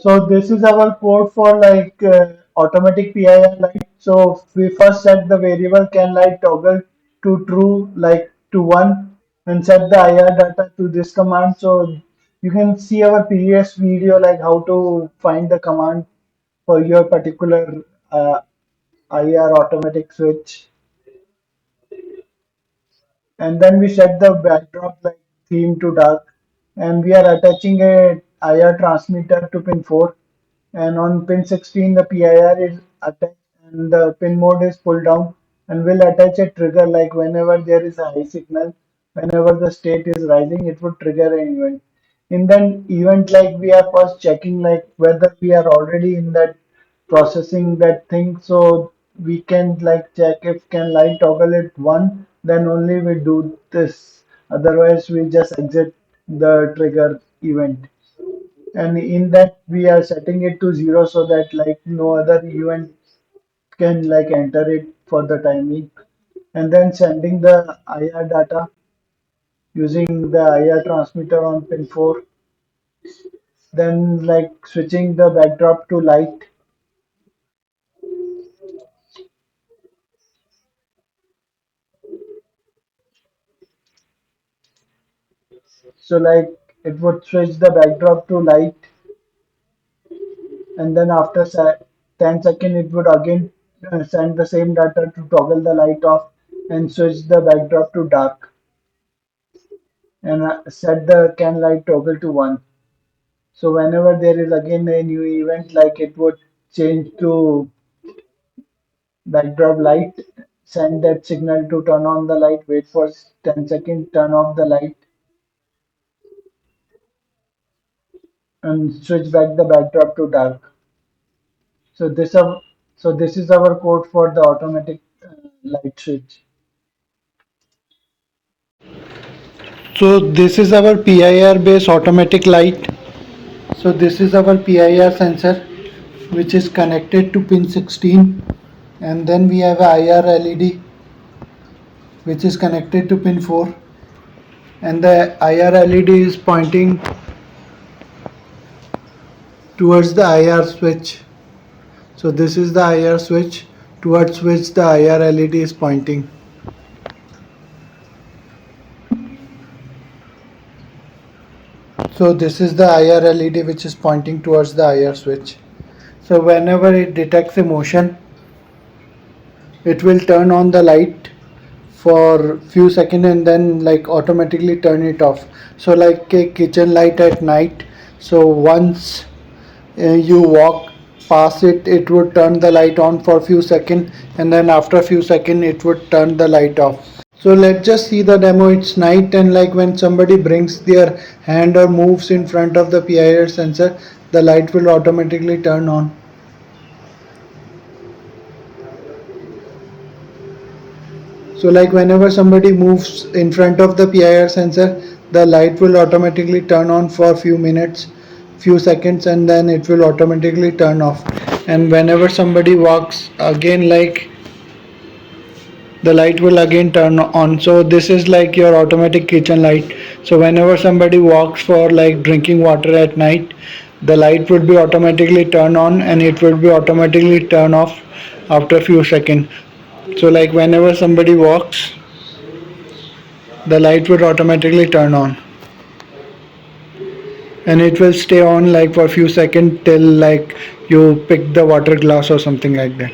So this is our code for like automatic PIR light. So we first set the variable can light toggle to true, like to 1, and set the IR data to this command. So you can see our previous video like how to find the command for your particular IR automatic switch. And then we set the backdrop like theme to dark, and we are attaching a IR transmitter to pin 4, and on pin 16 the PIR is attached and the pin mode is pulled down, and we'll attach a trigger like whenever there is a high signal, whenever the state is rising it would trigger an event. In that event, like we are first checking like whether we are already in that processing that thing, so we can like check if can light toggle it 1, then only we do this, otherwise we just exit the trigger event. And in that we are setting it to 0 so that like no other event can like enter it for the timing, and then sending the IR data using the IR transmitter on pin 4, then like switching the backdrop to light. So like it would switch the backdrop to light, and then after 10 seconds it would again send the same data to toggle the light off and switch the backdrop to dark, and set the can light toggle to 1. So whenever there is again a new event, like it would change to backdrop light, send that signal to turn on the light, wait for 10 seconds, turn off the light, and switch back the backdrop to dark. So this is our code for the automatic light switch. So this is our PIR based automatic light. So this is our PIR sensor which is connected to pin 16, and then we have a IR LED which is connected to pin 4, and the IR LED is pointing towards the IR switch. So this is the IR switch towards which the IR LED is pointing. So this is the IR LED which is pointing towards the IR switch. So whenever it detects a motion, it will turn on the light for few seconds and then like automatically turn it off. So like a kitchen light at night, so once you walk past it, it would turn the light on for few seconds, and then after few seconds it would turn the light off. So let's just see the demo. It's night, and like when somebody brings their hand or moves in front of the PIR sensor, the light will automatically turn on. So like whenever somebody moves in front of the PIR sensor, the light will automatically turn on for few minutes, few seconds, and then it will automatically turn off. And whenever somebody walks again, like the light will again turn on. So this is like your automatic kitchen light. So whenever somebody walks for like drinking water at night, the light would be automatically turn on and it would be automatically turn off after a few seconds. So like whenever somebody walks, the light would automatically turn on, and it will stay on like for a few seconds till like you pick the water glass or something like that.